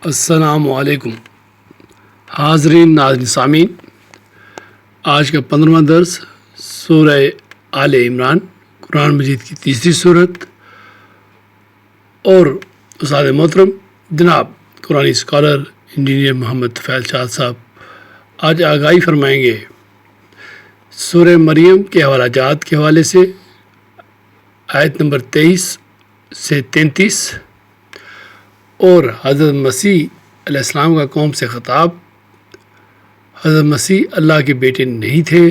السلام علیکم حاضرین ناظرین سامعین، آج کا 15واں درس سورہ آل عمران قرآن مجید کی تیسری صورت، اور استاد محترم جناب قرآن اسکالر انجینئر محمد طفیل شاد صاحب آج آگاہی فرمائیں گے سورہ مریم کے حوالہ جات کے حوالے سے، آیت نمبر 23 سے 33، اور حضرت مسیح علیہ السلام کا قوم سے خطاب۔ حضرت مسیح اللہ کے بیٹے نہیں تھے،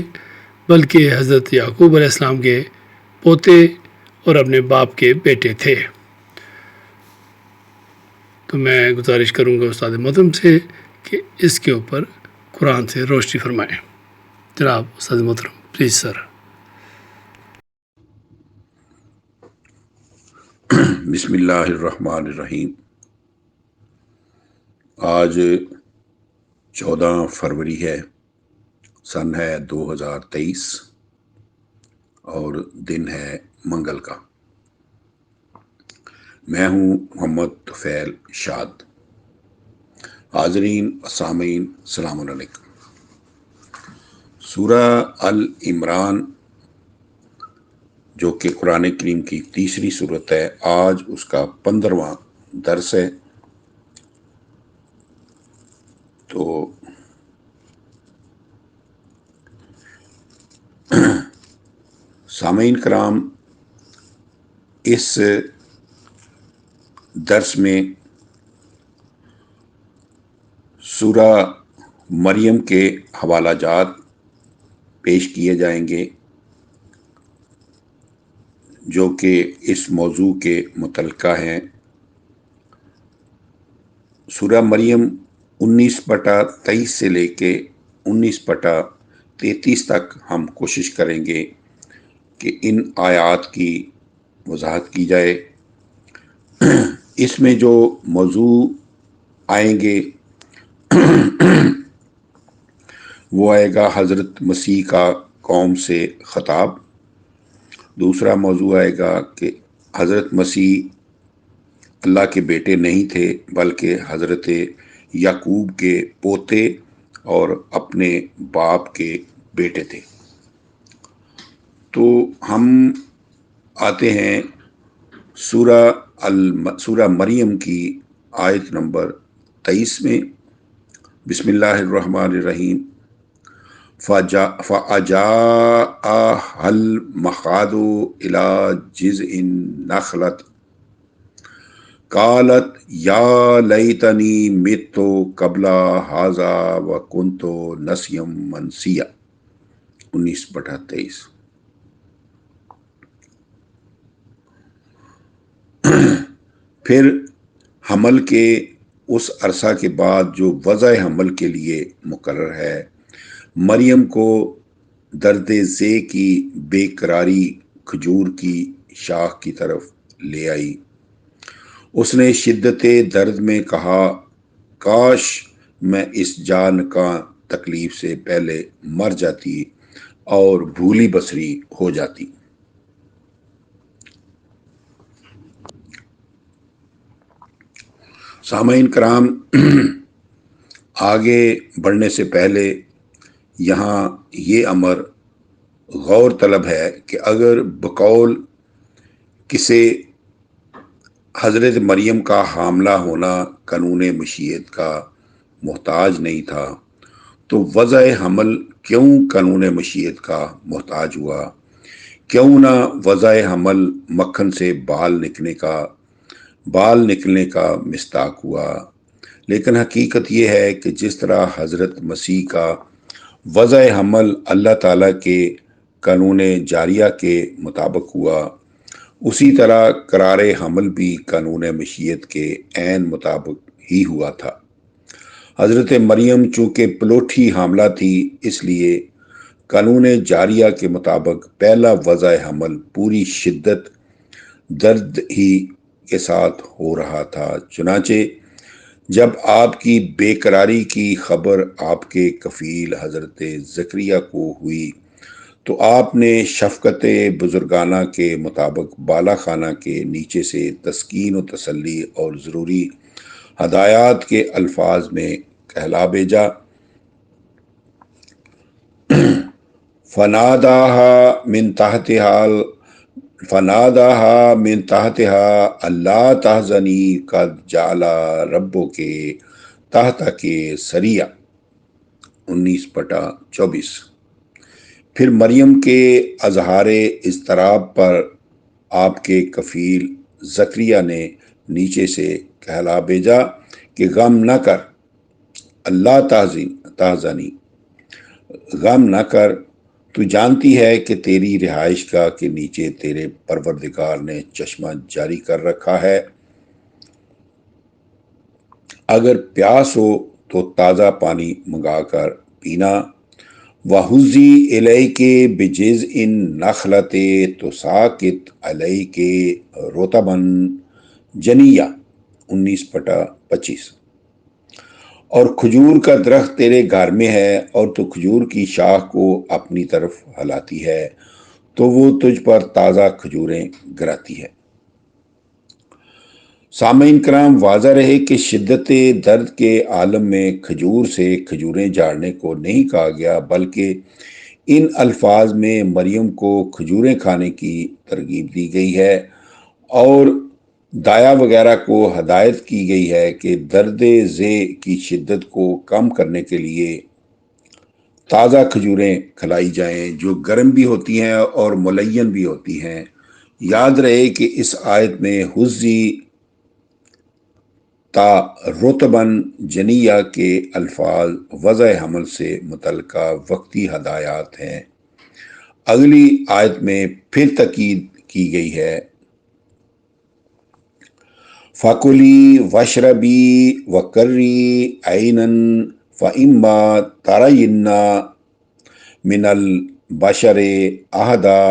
بلکہ حضرت یعقوب علیہ السلام کے پوتے اور اپنے باپ کے بیٹے تھے۔ تو میں گزارش کروں گا استاد محترم سے کہ اس کے اوپر قرآن سے روشنی فرمائیں۔ جناب استاد محترم، پلیز سر۔ بسم اللہ الرحمن الرحیم۔ آج 14 فروری ہے، سن ہے 2023 اور دن ہے منگل کا۔ میں ہوں محمد طفیل شاد۔ حاضرین سامعین، السلام علیکم۔ سورہ العمران جو کہ قرآن کریم کی تیسری صورت ہے، آج اس کا 15واں درس ہے۔ تو سامعین کرام، اس درس میں سورہ مریم کے حوالہ جات پیش کیے جائیں گے جو کہ اس موضوع کے متعلقہ ہیں۔ سورہ مریم 19/23 سے لے کے 19/33 تک ہم کوشش کریں گے کہ ان آیات کی وضاحت کی جائے۔ اس میں جو موضوع آئیں گے وہ آئے گا حضرت مسیح کا قوم سے خطاب۔ دوسرا موضوع آئے گا کہ حضرت مسیح اللہ کے بیٹے نہیں تھے، بلکہ حضرت یعقوب کے پوتے اور اپنے باپ کے بیٹے تھے۔ تو ہم آتے ہیں سورہ مریم کی آیت نمبر 23 میں۔ بسم اللہ الرحمن الرحیم۔ فَأَجَاءَهَا الْمَخَاضُ إِلَى جِذْعِ النَّخْلَةِ قالت یا لیتنی مت قبل ھذا وکنت نسیا منسیا۔ 19/23۔ پھر حمل کے اس عرصہ کے بعد جو وضع حمل کے لیے مقرر ہے، مریم کو درد ذے کی بے قراری کھجور کی شاخ کی طرف لے آئی۔ اس نے شدت درد میں کہا، کاش میں اس جان کا تکلیف سے پہلے مر جاتی اور بھولی بصری ہو جاتی۔ سامعین کرام، آگے بڑھنے سے پہلے یہاں یہ امر غور طلب ہے کہ اگر بقول کسی حضرت مریم کا حاملہ ہونا قانون مشیت کا محتاج نہیں تھا، تو وضع حمل کیوں قانون مشیت کا محتاج ہوا؟ کیوں نہ وضع حمل مکھن سے بال نکلنے کا مصداق ہوا؟ لیکن حقیقت یہ ہے کہ جس طرح حضرت مسیح کا وضع حمل اللہ تعالیٰ کے قانون جاریہ کے مطابق ہوا، اسی طرح قرار حمل بھی قانون مشیت کے عین مطابق ہی ہوا تھا۔ حضرت مریم چونکہ پلوٹھی حاملہ تھی، اس لیے قانون جاریہ کے مطابق پہلا وضع حمل پوری شدت درد ہی کے ساتھ ہو رہا تھا۔ چنانچہ جب آپ کی بے قراری کی خبر آپ کے کفیل حضرت زکریا کو ہوئی تو آپ نے شفقت بزرگانہ کے مطابق بالا خانہ کے نیچے سے تسکین و تسلی اور ضروری ہدایات کے الفاظ میں کہلا بھیجا۔ فناداها من تحتها اللہ تحزنی قد جعل ربک تحتک سریا، 19/24۔ پھر مریم کے اظہار اضطراب پر آپ کے کفیل زکریا نے نیچے سے کہلا بھیجا کہ غم نہ کر، اللہ تحزنی، غم نہ کر، تو جانتی ہے کہ تیری رہائش گاہ کے نیچے تیرے پروردگار نے چشمہ جاری کر رکھا ہے، اگر پیاس ہو تو تازہ پانی منگا کر پینا۔ وَهُزِّي إِلَيْكِ بِجِذْعِ النَّخْلَةِ تُسَاقِطْ عَلَيْكِ رُطَبًا جَنِيًّا، 19/25۔ اور کھجور کا درخت تیرے گھر میں ہے، اور تو کھجور کی شاخ کو اپنی طرف ہلاتی ہے تو وہ تجھ پر تازہ کھجوریں گراتی ہے۔ سامعین کرام، واضح رہے کہ شدت درد کے عالم میں کھجور سے کھجوریں جھاڑنے کو نہیں کہا گیا، بلکہ ان الفاظ میں مریم کو کھجوریں کھانے کی ترغیب دی گئی ہے اور دایا وغیرہ کو ہدایت کی گئی ہے کہ درد ذے کی شدت کو کم کرنے کے لیے تازہ کھجوریں کھلائی جائیں جو گرم بھی ہوتی ہیں اور ملین بھی ہوتی ہیں۔ یاد رہے کہ اس آیت میں حزی تا رتبن جنیہ کے الفاظ وضع حمل سے متعلقہ وقتی ہدایات ہیں۔ اگلی آیت میں پھر تاکید کی گئی ہے، فَكُلِي وَاشْرَبِي وَقَرِّي عَيْنًا فَإِمَّا تَرَيِنَّ مِنَ الْبَشَرِ أَحَدًا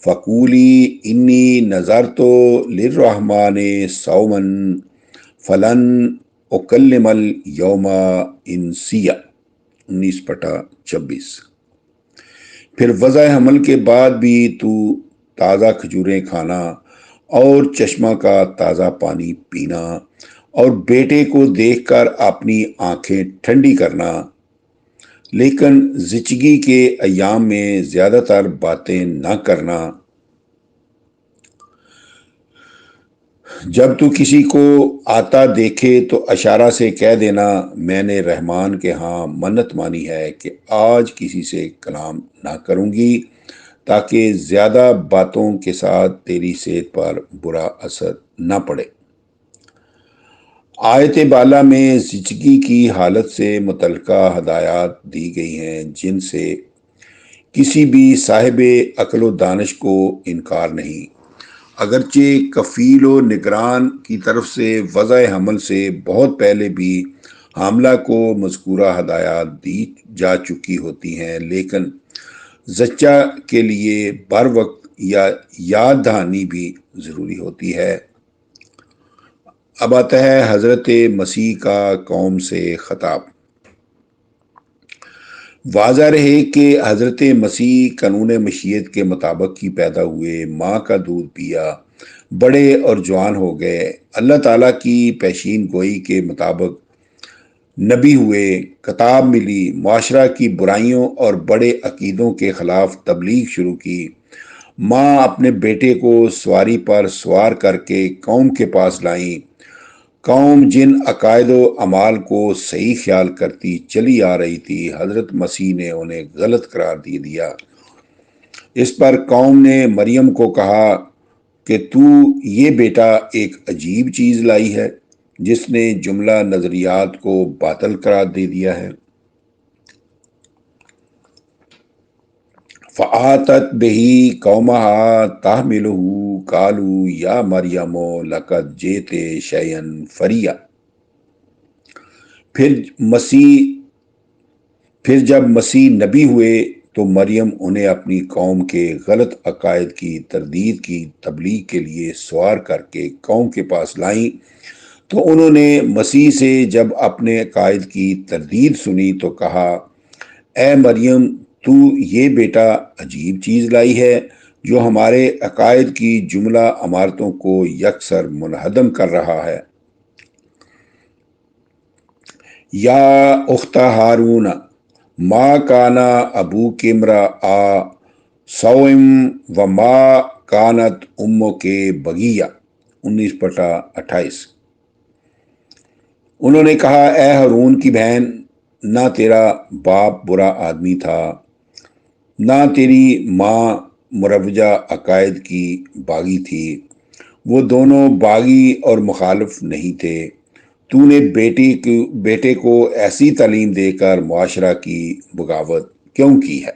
فَقُولِي إِنِّي نَذَرْتُ لِلرَّحْمَنِ صَوْمًا فَلَنْ أُكَلِّمَ الْيَوْمَ إِنسِيًّا، 19/26۔ پھر وضع حمل کے بعد بھی تو تازہ کھجوریں کھانا اور چشمہ کا تازہ پانی پینا اور بیٹے کو دیکھ کر اپنی آنکھیں ٹھنڈی کرنا، لیکن زچگی کے ایام میں زیادہ تر باتیں نہ کرنا۔ جب تو کسی کو آتا دیکھے تو اشارہ سے کہہ دینا، میں نے رحمان کے ہاں منت مانی ہے کہ آج کسی سے کلام نہ کروں گی، تاکہ زیادہ باتوں کے ساتھ تیری صحت پر برا اثر نہ پڑے۔ آیت بالا میں زچگی کی حالت سے متعلقہ ہدایات دی گئی ہیں جن سے کسی بھی صاحب عقل و دانش کو انکار نہیں، اگرچہ کفیل و نگران کی طرف سے وضع حمل سے بہت پہلے بھی حاملہ کو مذکورہ ہدایات دی جا چکی ہوتی ہیں، لیکن زچہ کے لیے بر وقت یاد دہانی بھی ضروری ہوتی ہے۔ اب آتا ہے حضرت مسیح کا قوم سے خطاب۔ واضح رہے کہ حضرت مسیح قانون مشیت کے مطابق ہی پیدا ہوئے، ماں کا دودھ پیا، بڑے اور جوان ہو گئے، اللہ تعالیٰ کی پیشین گوئی کے مطابق نبی ہوئے، کتاب ملی، معاشرہ کی برائیوں اور بڑے عقیدوں کے خلاف تبلیغ شروع کی، ماں اپنے بیٹے کو سواری پر سوار کر کے قوم کے پاس لائیں، قوم جن عقائد و اعمال کو صحیح خیال کرتی چلی آ رہی تھی، حضرت مسیح نے انہیں غلط قرار دے دیا۔ اس پر قوم نے مریم کو کہا کہ تو یہ بیٹا ایک عجیب چیز لائی ہے جس نے جملہ نظریات کو باطل قرار دے دیا ہے۔ فَآتَتْ بِهِ قَوْمَهَا تَحْمِلُهُ قَالُوا يَا مَرْيَمُ لَقَدْ جِئْتِ شَيْئًا فَرِيًّا۔ پھر جب مسیح نبی ہوئے تو مریم انہیں اپنی قوم کے غلط عقائد کی تردید کی تبلیغ کے لیے سوار کر کے قوم کے پاس لائیں، تو انہوں نے مسیح سے جب اپنے عقائد کی تردید سنی تو کہا، اے مریم، تو یہ بیٹا عجیب چیز لائی ہے جو ہمارے عقائد کی جملہ عمارتوں کو یکسر منہدم کر رہا ہے۔ یا اخت ہارون ما کانا ابو کمرا آ سوئم و ما کانت امو کے بگیا 19/28۔ انہوں نے کہا اے ہارون کی بہن، نہ تیرا باپ برا آدمی تھا نہ تیری ماں مروجہ عقائد کی باغی تھی، وہ دونوں باغی اور مخالف نہیں تھے۔ تو نے بیٹے کو ایسی تعلیم دے کر معاشرہ کی بغاوت کیوں کی ہے؟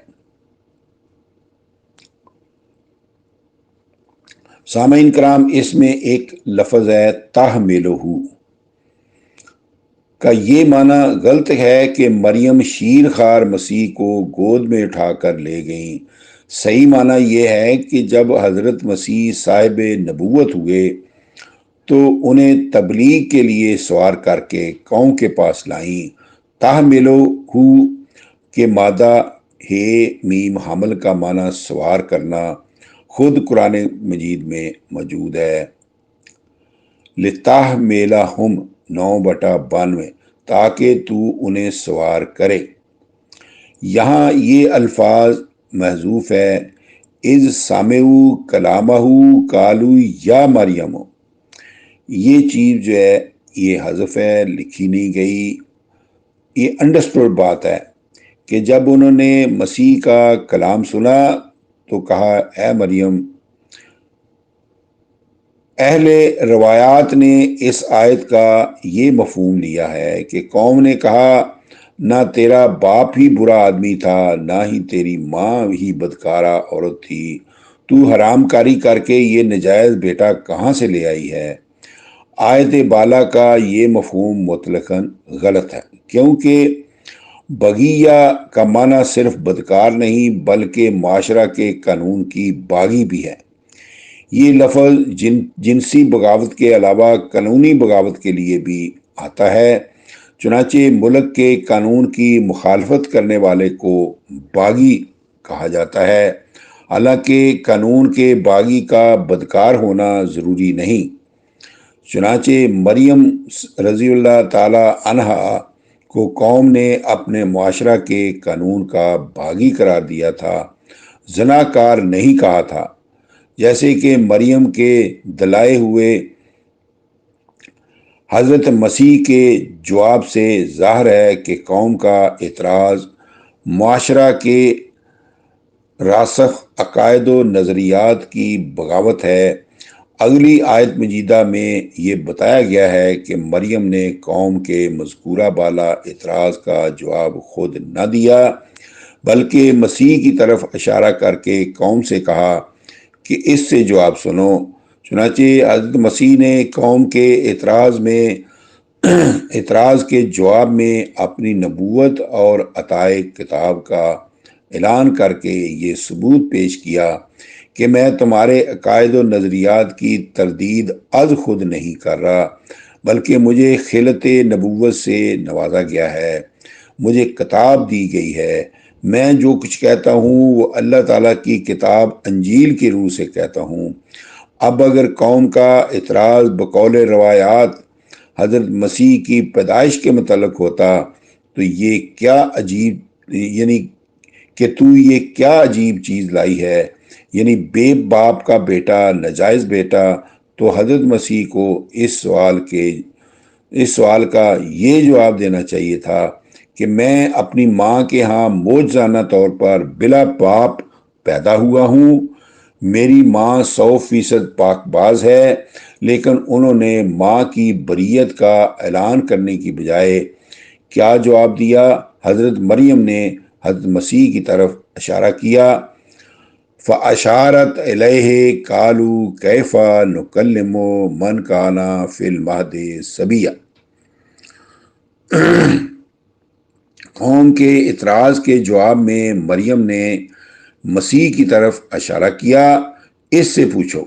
سامعین کرام، اس میں ایک لفظ ہے تحملہ کا یہ معنی غلط ہے کہ مریم شیر خوار مسیح کو گود میں اٹھا کر لے گئیں۔ صحیح معنی یہ ہے کہ جب حضرت مسیح صاحب نبوت ہوئے تو انہیں تبلیغ کے لیے سوار کر کے قوم کے پاس لائیں۔ تحملہ کے مادہ ہے میم حمل کا معنی سوار کرنا خود قرآن مجید میں موجود ہے۔ لتحملہم 9/92، تاکہ تو انہیں سوار کرے۔ یہاں یہ الفاظ محذوف ہے۔ اذ سمعوا کلامہ قالوا یا مریم، یہ چیز جو ہے یہ حذف ہے، لکھی نہیں گئی۔ یہ انڈرسٹوڈ بات ہے کہ جب انہوں نے مسیح کا کلام سنا تو کہا اے مریم۔ اہل روایات نے اس آیت کا یہ مفہوم لیا ہے کہ قوم نے کہا نہ تیرا باپ ہی برا آدمی تھا نہ ہی تیری ماں ہی بدکارہ عورت تھی، تو حرام کاری کر کے یہ نجائز بیٹا کہاں سے لے آئی ہے۔ آیت بالا کا یہ مفہوم مطلقاً غلط ہے، کیونکہ بغیہ کا معنی صرف بدکار نہیں بلکہ معاشرہ کے قانون کی باغی بھی ہے۔ یہ لفظ جنسی بغاوت کے علاوہ قانونی بغاوت کے لیے بھی آتا ہے۔ چنانچہ ملک کے قانون کی مخالفت کرنے والے کو باغی کہا جاتا ہے، حالانکہ قانون کے باغی کا بدکار ہونا ضروری نہیں۔ چنانچہ مریم رضی اللہ تعالی عنہا کو قوم نے اپنے معاشرہ کے قانون کا باغی قرار دیا تھا، زناکار نہیں کہا تھا، جیسے کہ مریم کے دلائے ہوئے حضرت مسیح کے جواب سے ظاہر ہے کہ قوم کا اعتراض معاشرہ کے راسخ عقائد و نظریات کی بغاوت ہے۔ اگلی آیت مجیدہ میں یہ بتایا گیا ہے کہ مریم نے قوم کے مذکورہ بالا اعتراض کا جواب خود نہ دیا بلکہ مسیح کی طرف اشارہ کر کے قوم سے کہا کہ اس سے جواب سنو۔ چنانچہ حضرت مسیح نے قوم کے اعتراض کے جواب میں اپنی نبوت اور عطائے کتاب کا اعلان کر کے یہ ثبوت پیش کیا کہ میں تمہارے عقائد و نظریات کی تردید از خود نہیں کر رہا بلکہ مجھے خلعت نبوت سے نوازا گیا ہے، مجھے کتاب دی گئی ہے، میں جو کچھ کہتا ہوں وہ اللہ تعالیٰ کی کتاب انجیل کی روح سے کہتا ہوں۔ اب اگر قوم کا اعتراض بقول روایات حضرت مسیح کی پیدائش کے متعلق ہوتا تو یہ کیا عجیب یہ کیا عجیب چیز لائی ہے، یعنی بے باپ کا بیٹا، ناجائز بیٹا، تو حضرت مسیح کو اس سوال کا یہ جواب دینا چاہیے تھا کہ میں اپنی ماں کے ہاں معجزانہ طور پر بلا باپ پیدا ہوا ہوں، میری ماں 100% پاک باز ہے، لیکن انہوں نے ماں کی بریت کا اعلان کرنے کی بجائے کیا جواب دیا؟ حضرت مریم نے حضرت مسیح کی طرف اشارہ کیا۔ فَأَشَارَتْ إِلَيْهِ قَالُوا كَيْفَ نُكَلِّمُ مَنْ كَانَ فِي الْمَهْدِ صَبِيًّا۔ قوم کے اعتراض کے جواب میں مریم نے مسیح کی طرف اشارہ کیا، اس سے پوچھو۔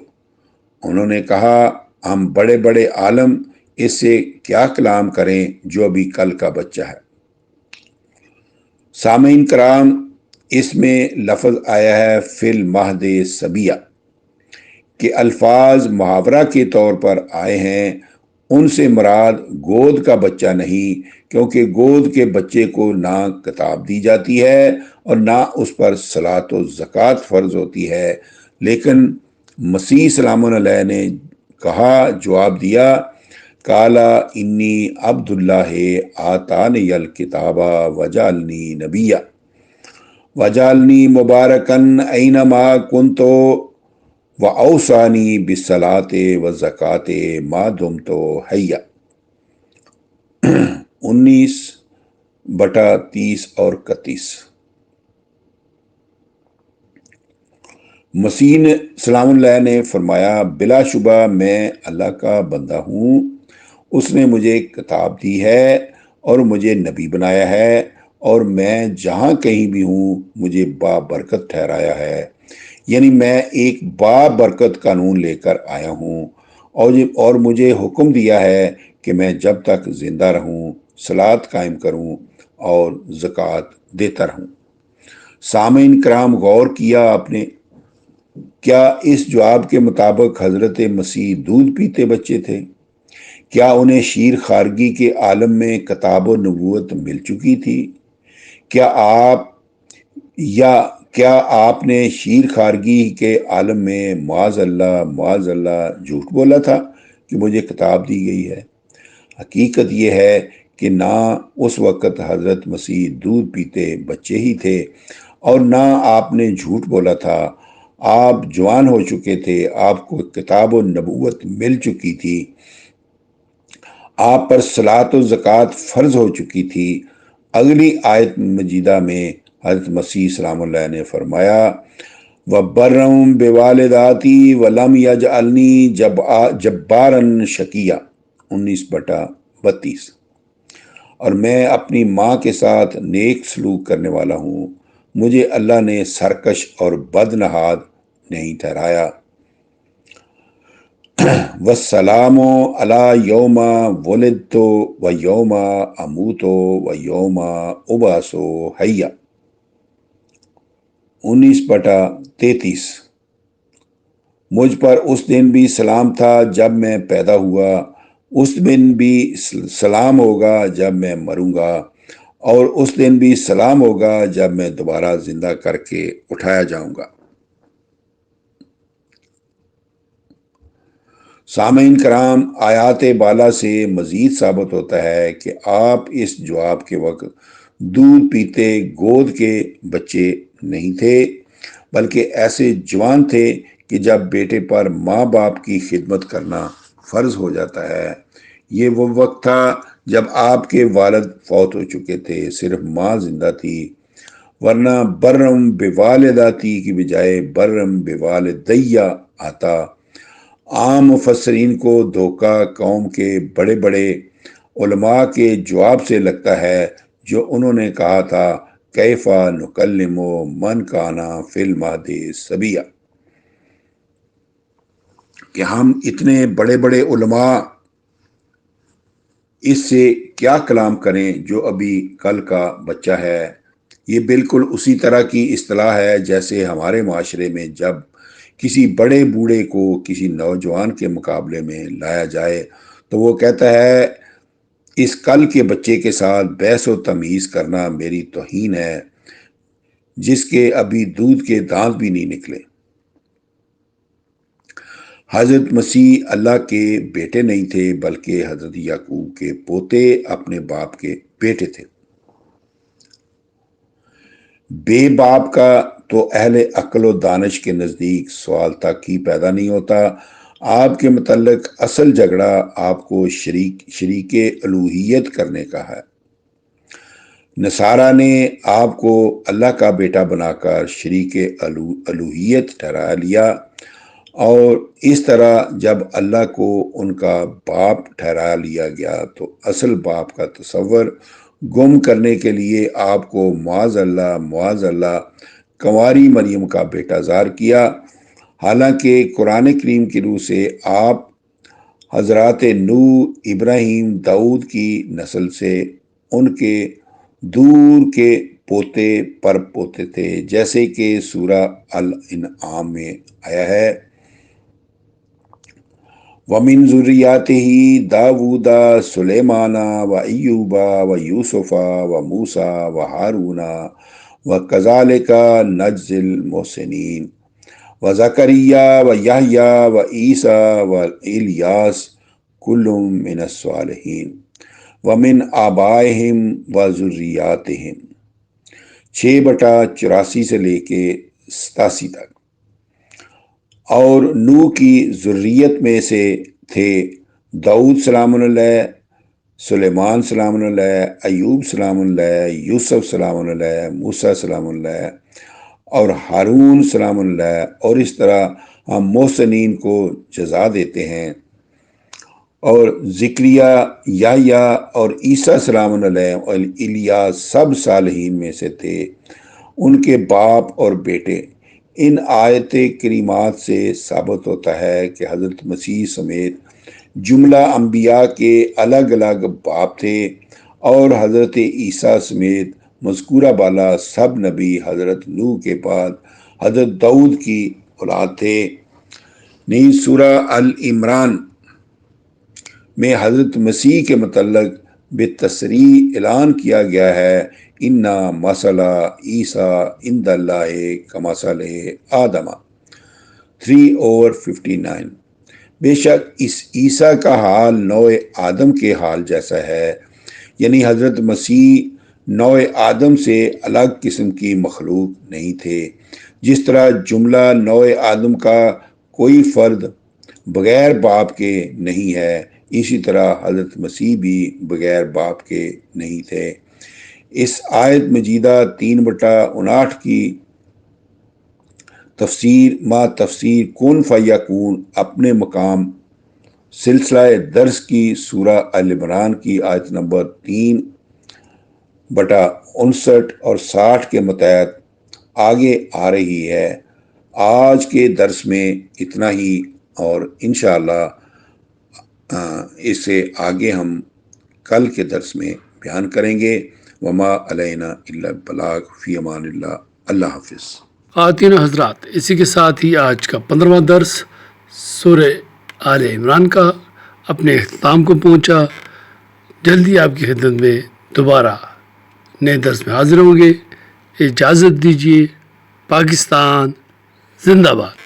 انہوں نے کہا ہم بڑے بڑے عالم اس سے کیا کلام کریں جو ابھی کل کا بچہ ہے۔ سامعین کرام، اس میں لفظ آیا ہے فی المہد صبیہ کہ الفاظ محاورہ کے طور پر آئے ہیں، ان سے مراد گود کا بچہ نہیں، کیونکہ گود کے بچے کو نہ کتاب دی جاتی ہے اور نہ اس پر صلاۃ و زکوٰۃ فرض ہوتی ہے، لیکن مسیح سلام علیہ نے کہا، جواب دیا، کالا انی عبد اللہ آتانی الکتاب وجعلنی نبیا وجعلنی مبارکن اینما کنتو وَأَوْصَانِي بِالصَّلَاةِ وَالزَّكَاةِ مَا دُمْتُ حَيًّا۔ 19/30 اور 31۔ مسیح سلام اللہ نے فرمایا، بلا شبہ میں اللہ کا بندہ ہوں، اس نے مجھے کتاب دی ہے اور مجھے نبی بنایا ہے، اور میں جہاں کہیں بھی ہوں مجھے بابرکت ٹھہرایا ہے، یعنی میں ایک بابرکت قانون لے کر آیا ہوں، اور مجھے حکم دیا ہے کہ میں جب تک زندہ رہوں صلاۃ قائم کروں اور زکوٰۃ دیتا رہوں۔ سامعین کرام، غور کیا آپ نے، کیا اس جواب کے مطابق حضرت مسیح دودھ پیتے بچے تھے؟ کیا انہیں شیر خارگی کے عالم میں کتاب و نبوت مل چکی تھی؟ کیا آپ نے شیر خارگی کے عالم میں معاذ اللہ جھوٹ بولا تھا کہ مجھے کتاب دی گئی ہے؟ حقیقت یہ ہے کہ نہ اس وقت حضرت مسیح دودھ پیتے بچے ہی تھے اور نہ آپ نے جھوٹ بولا تھا۔ آپ جوان ہو چکے تھے، آپ کو کتاب و نبوت مل چکی تھی، آپ پر صلاۃ و زکوٰۃ فرض ہو چکی تھی۔ اگلی آیت مجیدہ میں حضرت مسیح سلام اللہ نے فرمایا، وَبَرًّا بِوَالِدَاتِي وَلَمْ يَجْعَلْنِي جَبَّارًا شَقِيًّا۔ 19/32۔ اور میں اپنی ماں کے ساتھ نیک سلوک کرنے والا ہوں، مجھے اللہ نے سرکش اور بدنہاد نہیں ٹھہرایا۔ وَالسَّلَامُ عَلَىٰ یَوْمَ وُلِدتُّ وَیَوْمَ أَمُوتُ وَیَوْمَ أُبْعَثُ حَیًّا۔ 19/33۔ مجھ پر اس دن بھی سلام تھا جب میں پیدا ہوا، اس دن بھی سلام ہوگا جب میں مروں گا، اور اس دن بھی سلام ہوگا جب میں دوبارہ زندہ کر کے اٹھایا جاؤں گا۔ سامعین کرام، آیات بالا سے مزید ثابت ہوتا ہے کہ آپ اس جواب کے وقت دودھ پیتے گود کے بچے نہیں تھے، بلکہ ایسے جوان تھے کہ جب بیٹے پر ماں باپ کی خدمت کرنا فرض ہو جاتا ہے۔ یہ وہ وقت تھا جب آپ کے والد فوت ہو چکے تھے، صرف ماں زندہ تھی، ورنہ برم بوالداتی کی بجائے برم بوالدیہ آتا۔ عام مفسرین کو دھوکہ قوم کے بڑے بڑے علماء کے جواب سے لگتا ہے، جو انہوں نے کہا تھا، کیف نکلم من کان فی المہد صبیا، کہ ہم اتنے بڑے بڑے علماء اس سے کیا کلام کریں جو ابھی کل کا بچہ ہے۔ یہ بالکل اسی طرح کی اصطلاح ہے جیسے ہمارے معاشرے میں جب کسی بڑے بوڑھے کو کسی نوجوان کے مقابلے میں لایا جائے تو وہ کہتا ہے، اس کل کے بچے کے ساتھ بحث و تمیز کرنا میری توہین ہے، جس کے ابھی دودھ کے دانت بھی نہیں نکلے۔ حضرت مسیح اللہ کے بیٹے نہیں تھے، بلکہ حضرت یعقوب کے پوتے، اپنے باپ کے بیٹے تھے۔ بے باپ کا تو اہل عقل و دانش کے نزدیک سوال تک ہی پیدا نہیں ہوتا۔ آپ کے متعلق اصل جھگڑا آپ کو شریک الوہیت کرنے کا ہے۔ نصارہ نے آپ کو اللہ کا بیٹا بنا کر شریک الوہیت ٹھہرا لیا، اور اس طرح جب اللہ کو ان کا باپ ٹھہرا لیا گیا تو اصل باپ کا تصور گم کرنے کے لیے آپ کو معاذ اللہ کنواری مریم کا بیٹا ظاہر کیا، حالانکہ قرآن کریم کی روح سے آپ حضرات نوح، ابراہیم، داؤد کی نسل سے ان کے دور کے پوتے پر پوتے تھے، جیسے کہ سورہ الانعام میں آیا ہے، ومن ذریاتہ داود سلیمان و ایوب و یوسف و موسیٰ و ہارون و کذالک نجزی المحسنین و زکریا و یحییٰ و عیسیٰ و الیاس کل من الصالحین ومن آبائہم و ذریاتہم 6/84 سے لے کے 87 تک۔ اور نوح کی ذریت میں سے تھے داؤد سلام علیہ، سلیمان سلام علیہ، ایوب سلام علیہ، یوسف سلام علیہ، موسیٰ سلام علیہ اور ہارون سلام علیہ، اور اس طرح ہم محسنین کو جزا دیتے ہیں۔ اور زکریا، یحییٰ اور عیسیٰ سلام علیہ اور الیاس سب صالحین میں سے تھے، ان کے باپ اور بیٹے۔ ان آیت کریمات سے ثابت ہوتا ہے کہ حضرت مسیح سمیت جملہ انبیاء کے الگ الگ باپ تھے، اور حضرت عیسیٰ سمیت مذکورہ بالا سب نبی حضرت نوح کے بعد حضرت داؤد کی اولاد تھے۔ سورہ العمران میں حضرت مسیح کے متعلق بتصریح اعلان کیا گیا ہے، اِنَّ مَثَلَ عِیسیٰ عِندَ اللہِ کَمَثَلِ آدَمَ 3/59۔ بے شک اس عیسیٰ کا حال نوع آدم کے حال جیسا ہے، یعنی حضرت مسیح نوع آدم سے الگ قسم کی مخلوق نہیں تھے۔ جس طرح جملہ نوع آدم کا کوئی فرد بغیر باپ کے نہیں ہے، اسی طرح حضرت مسیح بھی بغیر باپ کے نہیں تھے۔ اس آیت مجیدہ 3/59 کی تفسیر ما تفسیر کن فیکون اپنے مقام سلسلہ درس کی سورہ العمران کی آیت نمبر 3/59 اور 60 کے متحد آگے آ رہی ہے۔ آج کے درس میں اتنا ہی، اور انشاءاللہ اس سے آگے ہم کل کے درس میں بیان کریں گے۔ وما علینا الا البلاغ، فی امان اللہ، اللہ حافظ۔ خواتین و حضرات، اسی کے ساتھ ہی آج کا 15واں درس سورہ آل عمران کا اپنے اختتام کو پہنچا۔ جلدی آپ کی خدمت میں دوبارہ نئے درس میں حاضر ہوں گے۔ اجازت دیجیے۔ پاکستان زندہ باد۔